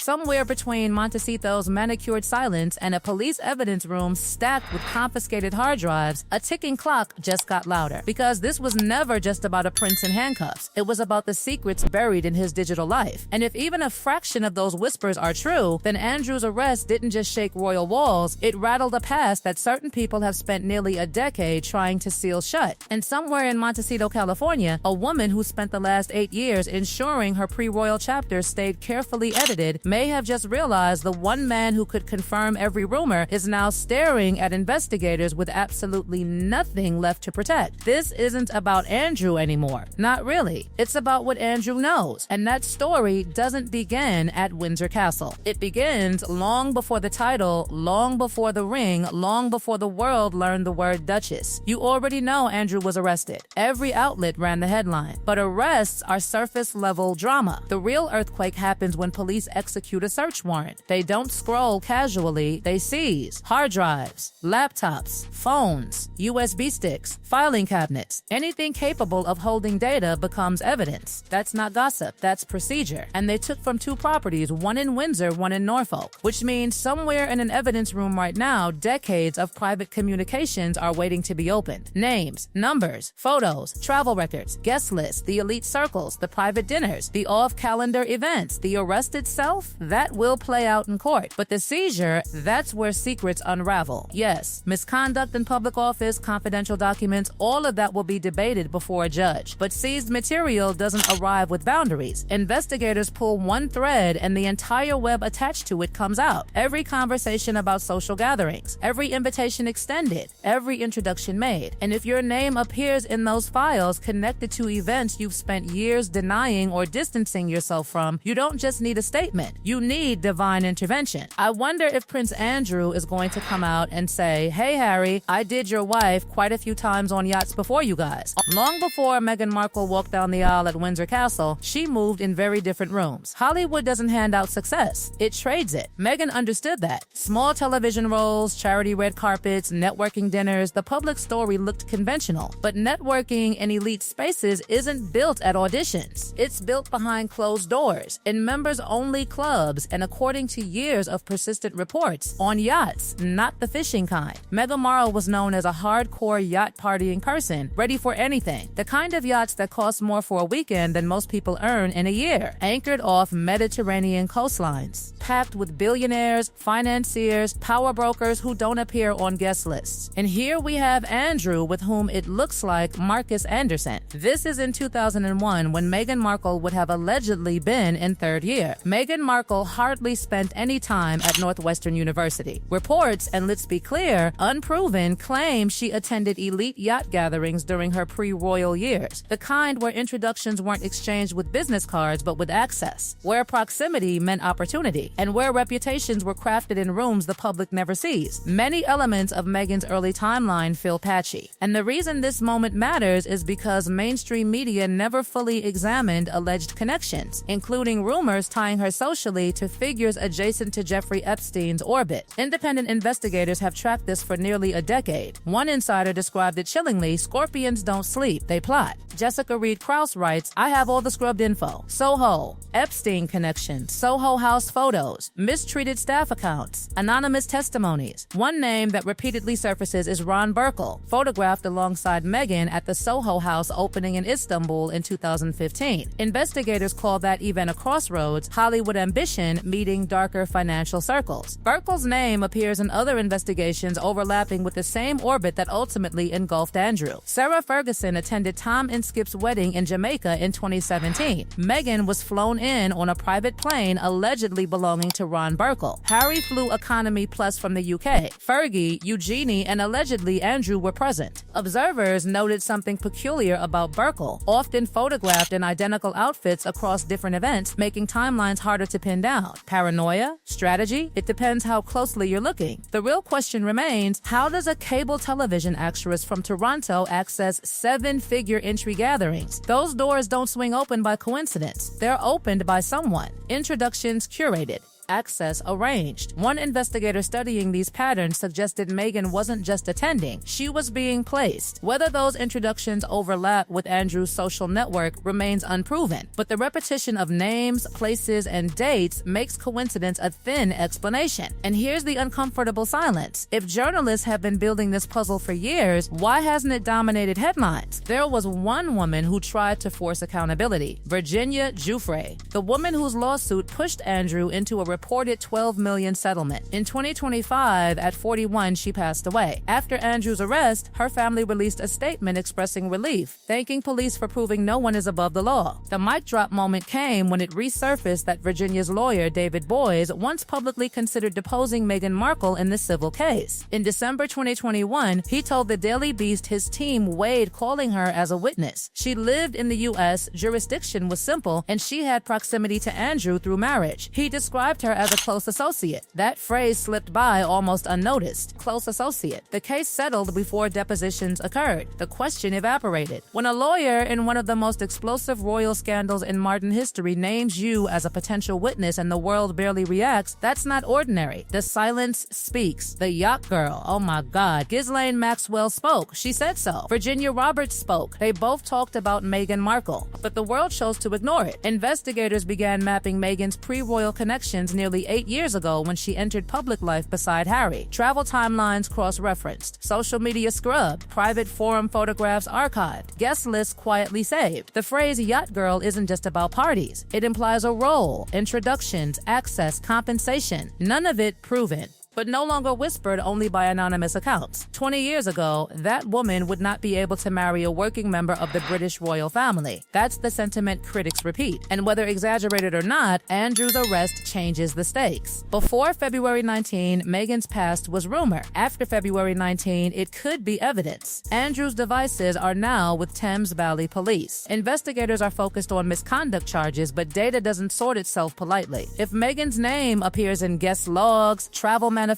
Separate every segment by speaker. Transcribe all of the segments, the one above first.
Speaker 1: somewhere between Montecito's manicured silence and a police evidence room stacked with confiscated hard drives, a ticking clock just got louder. Because this was never just about a prince in handcuffs. It was about the secrets buried in his digital life. And if even a fraction of those whispers are true, then Andrew's arrest didn't just shake royal walls, it rattled a past that certain people have spent nearly a decade trying to seal shut. And somewhere in Montecito, California, a woman who spent the last 8 years ensuring her pre-royal chapter stayed carefully edited may have just realized the one man who could confirm every rumor is now staring at investigators with absolutely nothing left to protect. This isn't about Andrew anymore. Not really. It's about what Andrew knows. And that story doesn't begin at Windsor Castle. It begins long before the title, long before the ring, long before the world learned the word Duchess. You already know Andrew was arrested. Every outlet ran the headline. But arrests are surface-level drama. The real earthquake happens when police execute a search warrant. They don't scroll casually, they seize hard drives, laptops, phones, USB sticks, filing cabinets. Anything capable of holding data becomes evidence. That's not gossip, that's procedure. And they took from 2 properties, one in Windsor, one in Norfolk, which means somewhere in an evidence room right now, decades of private communications are waiting to be opened. Names, numbers, photos, travel records, guest lists, the elite circles, the private dinners, the off-calendar events, the arrest itself, that will play out in court. But the seizure, that's where secrets unravel. Yes, misconduct in public office, confidential documents, all of that will be debated before a judge. But seized material doesn't arrive with boundaries. Investigators pull one thread and the entire web attached to it comes out. Every conversation about social gatherings, every invitation extended, every introduction made. And if your name appears in those files connected to events you've spent years denying or distancing yourself from, you don't just need a statement. You need divine intervention. I wonder if Prince Andrew is going to come out and say, "Hey Harry, I did your wife quite a few times on yachts before you guys." Long before Meghan Markle walked down the aisle at Windsor Castle, she moved in very different rooms. Hollywood doesn't hand out success. It trades it. Meghan understood that. Small television roles, charity red carpets, networking dinners, the public story looked conventional. But networking in elite spaces isn't built at auditions. It's built behind closed doors, in members-only clubs, and according to years of persistent reports, on yachts, not the fishing kind. Meghan Markle was known as a hardcore yacht partying person, ready for anything. The kind of yachts that cost more for a weekend than most people earn in a year, anchored off Mediterranean coastlines, packed with billionaires, financiers, power brokers who don't appear on guest lists. And here we have Andrew, with whom it looks like Marcus Anderson. This is in 2001, when Meghan Markle would have allegedly been in 3rd year. Meghan Markle hardly spent any time at Northwestern University. Reports, and let's be clear, unproven, claim she attended elite yacht gatherings during her pre-royal years, the kind where introductions weren't exchanged with business cards but with access, where proximity meant opportunity, and where reputations were crafted in rooms the public never sees. Many elements of Meghan's early timeline feel patchy. And the reason this moment matters is because mainstream media never fully examined alleged connections, including rumors tying her socially to figures adjacent to Jeffrey Epstein's orbit. Independent investigators have tracked this for nearly a decade. One insider described it chillingly: "Scorpions don't sleep, they plot." Jessica Reed Krause writes, "I have all the scrubbed info. Soho, Epstein connection, Soho House photos, mistreated staff accounts, anonymous testimonies. One name that repeatedly surfaces is Ron Burkle, photographed alongside Meghan at the Soho House opening in Istanbul in 2015. Investigators call that event a crossroads, Hollywood ambition meeting darker financial circles. Burkle's name appears in other investigations overlapping with the same orbit that ultimately engulfed Andrew. Sarah Ferguson attended Tom and Skip's wedding in Jamaica in 2017. Meghan was flown in on a private plane allegedly belonging to Ron Burkle. Harry flew economy plus from the UK. Fergie, Eugenie, and allegedly Andrew were present. Observers noted something peculiar about Burkle, often photographed in identical outfits across different events, making timelines harder to pin down. Paranoia? Strategy? It depends how closely you're looking. The real question remains, how does a cable television actress from Toronto access 7-figure entry gatherings? Those doors don't swing open by coincidence. They're opened by someone. Introductions curated. access arranged. One investigator studying these patterns suggested Meghan wasn't just attending, she was being placed. Whether those introductions overlap with Andrew's social network remains unproven, but the repetition of names, places, and dates makes coincidence a thin explanation. And here's the uncomfortable silence. If journalists have been building this puzzle for years, why hasn't it dominated headlines? There was one woman who tried to force accountability, Virginia Giuffre, the woman whose lawsuit pushed Andrew into a reported $12 million settlement. In 2025, at 41, she passed away. After Andrew's arrest, her family released a statement expressing relief, thanking police for proving no one is above the law. The mic drop moment came when it resurfaced that Virginia's lawyer, David Boies, once publicly considered deposing Meghan Markle in the civil case. In December 2021, he told the Daily Beast his team weighed calling her as a witness. She lived in the U.S., jurisdiction was simple, and she had proximity to Andrew through marriage. He described her as a close associate. That phrase slipped by almost unnoticed. Close associate. The case settled before depositions occurred. The question evaporated. When a lawyer in one of the most explosive royal scandals in modern history names you as a potential witness and the world barely reacts, that's not ordinary. The silence speaks. The Yacht girl, oh my God. Ghislaine Maxwell spoke. She said so. Virginia Roberts spoke. They both talked about Meghan Markle, but the world chose to ignore it. Investigators began mapping Meghan's pre-royal connections nearly 8 years ago when she entered public life beside Harry. Travel timelines cross-referenced, social media scrubbed, private forum photographs archived, guest lists quietly saved. The phrase yacht girl isn't just about parties. It implies a role, introductions, access, compensation. None of it proven, but no longer whispered only by anonymous accounts. 20 years ago, that woman would not be able to marry a working member of the British royal family. That's the sentiment critics repeat. And whether exaggerated or not, Andrew's arrest changes the stakes. Before February 19, Meghan's past was rumor. After February 19, it could be evidence. Andrew's devices are now with Thames Valley Police. Investigators are focused on misconduct charges, but data doesn't sort itself politely. If Meghan's name appears in guest logs, travel manifests,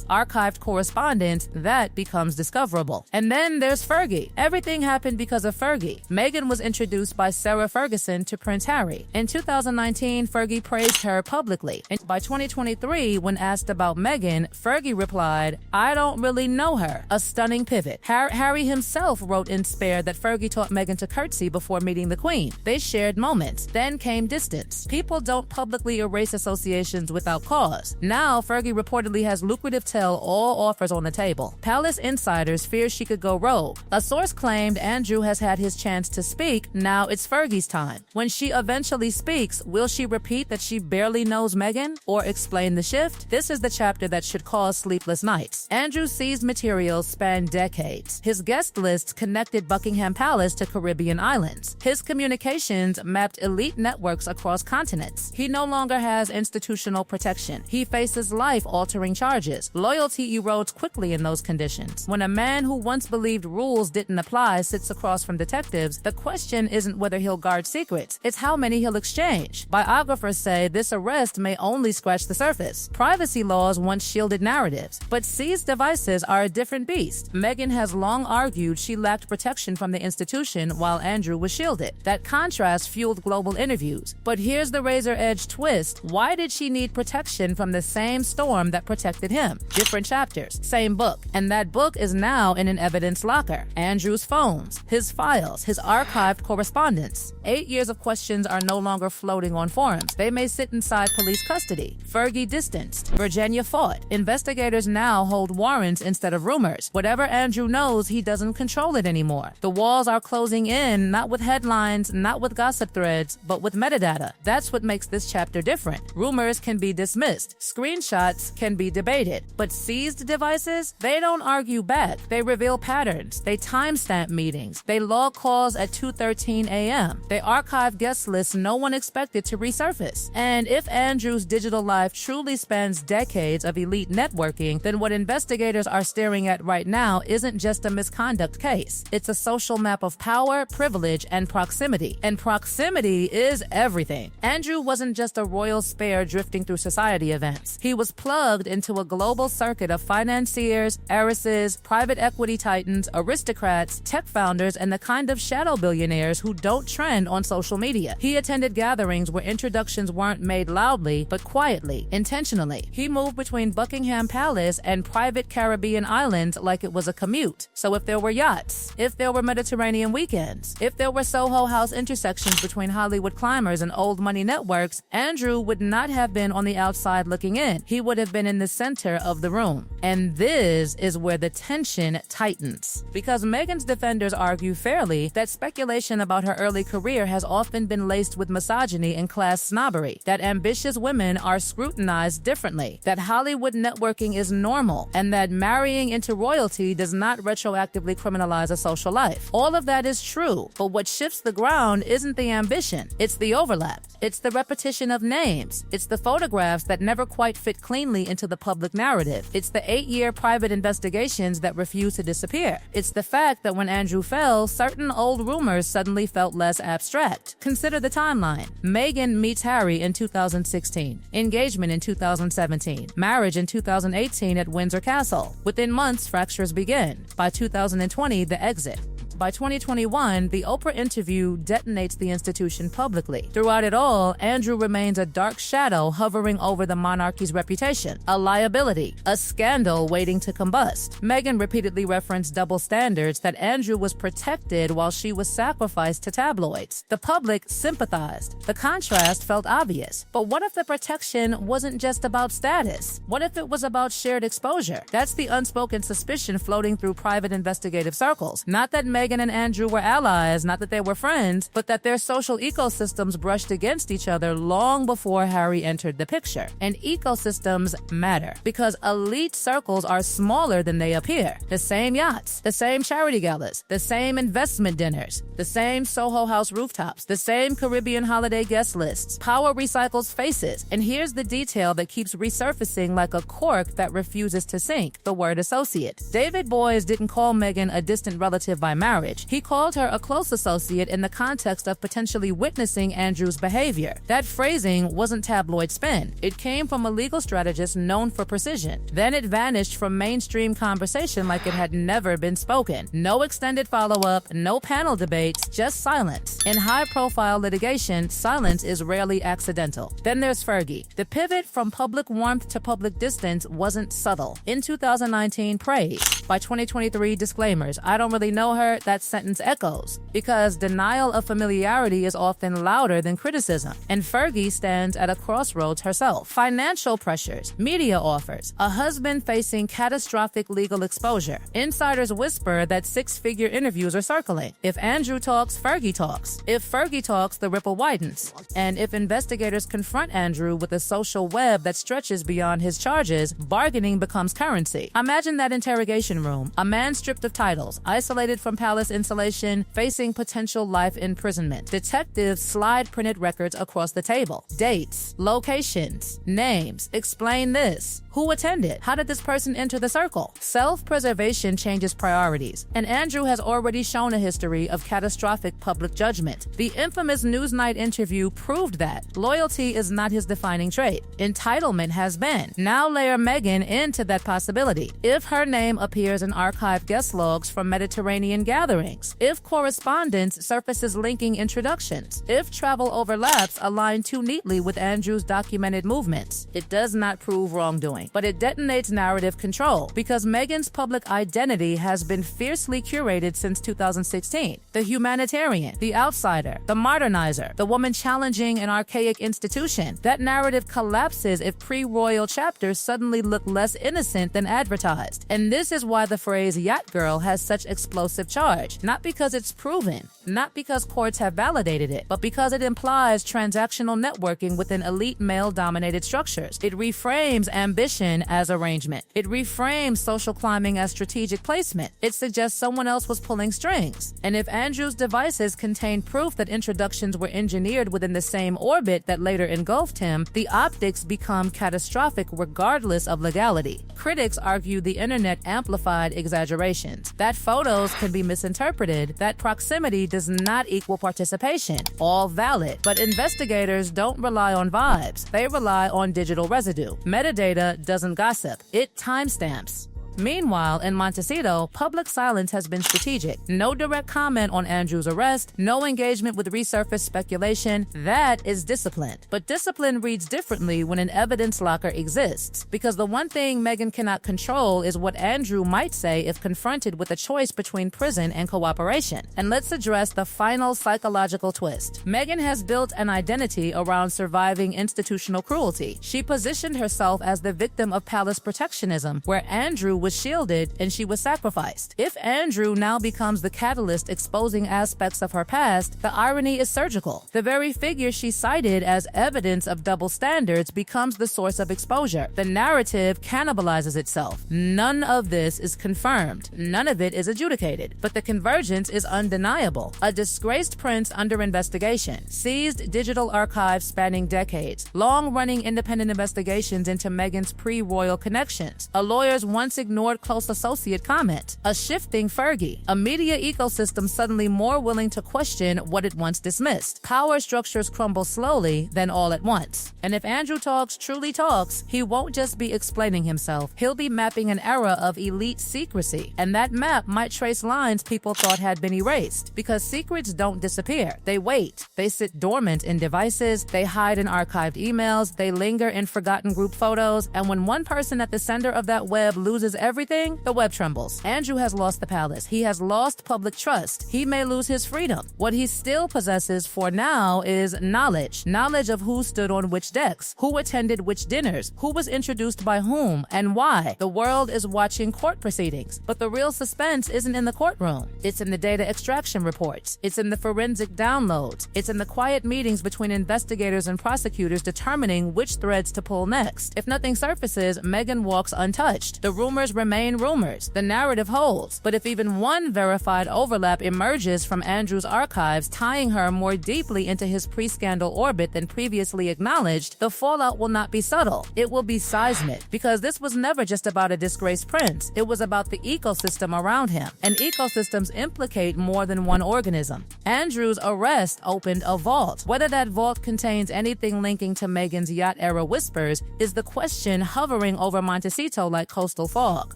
Speaker 1: archived correspondence, that becomes discoverable. And then there's Fergie. Everything happened because of Fergie. Meghan was introduced by Sarah Ferguson to Prince Harry. In 2019, Fergie praised her publicly. And by 2023, when asked about Meghan, Fergie replied, "I don't really know her." A stunning pivot. Harry himself wrote in Spare that Fergie taught Meghan to curtsy before meeting the Queen. They shared moments. Then came distance. People don't publicly erase associations without cause. Now, Fergie reportedly has lucrative tell-all offers on the table. Palace insiders fear she could go rogue. A source claimed Andrew has had his chance to speak, now it's Fergie's time. When she eventually speaks, will she repeat that she barely knows Meghan or explain the shift? This is the chapter that should cause sleepless nights. Andrew's seized materials span decades. His guest list connected Buckingham Palace to Caribbean islands. His communications mapped elite networks across continents. He no longer has institutional protection. He faces life-altering charges. Loyalty erodes quickly in those conditions. When a man who once believed rules didn't apply sits across from detectives, the question isn't whether he'll guard secrets, it's how many he'll exchange. Biographers say this arrest may only scratch the surface. Privacy laws once shielded narratives, but seized devices are a different beast. Meghan has long argued she lacked protection from the institution while Andrew was shielded. That contrast fueled global interviews. But here's the razor-edge twist. Why did she need protection from the same storm that protected him? Different chapters, same book. And that book is now in an evidence locker. Andrew's phones, his files, his archived correspondence. 8 years of questions are no longer floating on forums. They may sit inside police custody. Fergie distanced. Virginia fought. Investigators now hold warrants instead of rumors. Whatever Andrew knows, he doesn't control it anymore. The walls are closing in, not with headlines, not with gossip threads, but with metadata. That's what makes this chapter different. Rumors can be dismissed. Screenshots can be debated. But seized devices, they don't argue back. They reveal patterns. They timestamp meetings. They log calls at 2:13 a.m. They archive guest lists no one expected to resurface. And if Andrew's digital life truly spans decades of elite networking, then what investigators are staring at right now isn't just a misconduct case. It's a social map of power, privilege, and proximity. And proximity is everything. Andrew wasn't just a royal spare drifting through society events. He was plugged into to a global circuit of financiers, heiresses, private equity titans, aristocrats, tech founders, and the kind of shadow billionaires who don't trend on social media. He attended gatherings where introductions weren't made loudly, but quietly, intentionally. He moved between Buckingham Palace and private Caribbean islands like it was a commute. So if there were yachts, if there were Mediterranean weekends, if there were Soho House intersections between Hollywood climbers and old money networks, Andrew would not have been on the outside looking in. He would have been in the center of the room. And this is where the tension tightens. Because Meghan's defenders argue fairly that speculation about her early career has often been laced with misogyny and class snobbery, that ambitious women are scrutinized differently, that Hollywood networking is normal, and that marrying into royalty does not retroactively criminalize a social life. All of that is true, but what shifts the ground isn't the ambition, it's the overlap. It's the repetition of names. It's the photographs that never quite fit cleanly into the public narrative. It's the 8-year private investigations that refuse to disappear. It's the fact that when Andrew fell, certain old rumors suddenly felt less abstract. Consider the timeline. Meghan meets Harry in 2016. Engagement in 2017. Marriage in 2018 at Windsor Castle. Within months, fractures begin. By 2020, the exit. By 2021, the Oprah interview detonates the institution publicly. Throughout it all, Andrew remains a dark shadow hovering over the monarchy's reputation, a liability, a scandal waiting to combust. Meghan repeatedly referenced double standards, that Andrew was protected while she was sacrificed to tabloids. The public sympathized. The contrast felt obvious. But what if the protection wasn't just about status? What if it was about shared exposure? That's the unspoken suspicion floating through private investigative circles. Not that Meghan and Andrew were allies, not that they were friends, but that their social ecosystems brushed against each other long before Harry entered the picture. And ecosystems matter because elite circles are smaller than they appear. The same yachts, the same charity galas, the same investment dinners, the same Soho House rooftops, the same Caribbean holiday guest lists. Power recycles faces. And here's the detail that keeps resurfacing like a cork that refuses to sink: the word associate. David Boies didn't call Meghan a distant relative by marriage. He called her a close associate in the context of potentially witnessing Andrew's behavior. That phrasing wasn't tabloid spin. It came from a legal strategist known for precision. Then it vanished from mainstream conversation like it had never been spoken. No extended follow-up, no panel debates, just silence. In high-profile litigation, silence is rarely accidental. Then there's Fergie. The pivot from public warmth to public distance wasn't subtle. In 2019, praise. By 2023, disclaimers. I don't really know her. That sentence echoes, because denial of familiarity is often louder than criticism. And Fergie stands at a crossroads herself. Financial pressures, media offers, a husband facing catastrophic legal exposure. Insiders whisper that 6-figure interviews are circling. If Andrew talks, Fergie talks. If Fergie talks, the ripple widens. And if investigators confront Andrew with a social web that stretches beyond his charges, bargaining becomes currency. Imagine that interrogation room. A man stripped of titles, isolated from palace insulation, facing potential life imprisonment. Detectives slide printed records across the table. Dates, locations, names. Explain this. Who attended? How did this person enter the circle? Self-preservation changes priorities, and Andrew has already shown a history of catastrophic public judgment. The infamous Newsnight interview proved that. Loyalty is not his defining trait. Entitlement has been. Now layer Meghan into that possibility. If her name appears in archived guest logs from Mediterranean gatherings, if correspondence surfaces linking introductions, if travel overlaps align too neatly with Andrew's documented movements, it does not prove wrongdoing, but it detonates narrative control, because Meghan's public identity has been fiercely curated since 2016. The humanitarian, the outsider, the modernizer, the woman challenging an archaic institution. That narrative collapses if pre-royal chapters suddenly look less innocent than advertised. And this is why the phrase yacht girl has such explosive charge. Not because it's proven, not because courts have validated it, but because it implies transactional networking within elite male-dominated structures. It reframes ambition as arrangement. It reframes social climbing as strategic placement. It suggests someone else was pulling strings. And if Andrew's devices contain proof that introductions were engineered within the same orbit that later engulfed him, the optics become catastrophic regardless of legality. Critics argue the internet amplifies justified exaggerations, that photos can be misinterpreted, that proximity does not equal participation. All valid, but investigators don't rely on vibes. They rely on digital residue. Metadata doesn't gossip, it timestamps. Meanwhile, in Montecito, public silence has been strategic. No direct comment on Andrew's arrest, no engagement with resurfaced speculation. That is discipline. But discipline reads differently when an evidence locker exists, because the one thing Meghan cannot control is what Andrew might say if confronted with a choice between prison and cooperation. And let's address the final psychological twist. Meghan has built an identity around surviving institutional cruelty. She positioned herself as the victim of palace protectionism, where Andrew was shielded and she was sacrificed. If Andrew now becomes the catalyst exposing aspects of her past, the irony is surgical. The very figure she cited as evidence of double standards becomes the source of exposure. The narrative cannibalizes itself. None of this is confirmed. None of it is adjudicated. But the convergence is undeniable. A disgraced prince under investigation, seized digital archives spanning decades, long-running independent investigations into Meghan's pre-royal connections, a lawyer's once ignored close associate comment, a shifting Fergie, a media ecosystem suddenly more willing to question what it once dismissed. Power structures crumble slowly, then all at once. And if Andrew truly talks, he won't just be explaining himself. He'll be mapping an era of elite secrecy. And that map might trace lines people thought had been erased. Because secrets don't disappear. They wait. They sit dormant in devices. They hide in archived emails. They linger in forgotten group photos. And when one person at the center of that web loses everything, the web trembles. Andrew has lost the palace. He has lost public trust. He may lose his freedom. What he still possesses for now is knowledge. Knowledge of who stood on which decks, who attended which dinners, who was introduced by whom, and why. The world is watching court proceedings, but the real suspense isn't in the courtroom. It's in the data extraction reports. It's in the forensic downloads. It's in the quiet meetings between investigators and prosecutors determining which threads to pull next. If nothing surfaces, Meghan walks untouched. The rumors remain rumors. The narrative holds. But if even one verified overlap emerges from Andrew's archives, tying her more deeply into his pre-scandal orbit than previously acknowledged, the fallout will not be subtle. It will be seismic, because this was never just about a disgraced prince. It was about the ecosystem around him. And ecosystems implicate more than one organism. Andrew's arrest opened a vault. Whether that vault contains anything linking to Meghan's yacht-era whispers is the question hovering over Montecito like coastal fog.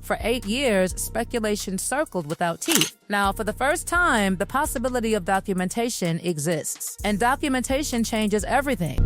Speaker 1: For 8 years, speculation circled without teeth. Now, for the first time, the possibility of documentation exists. And documentation changes everything.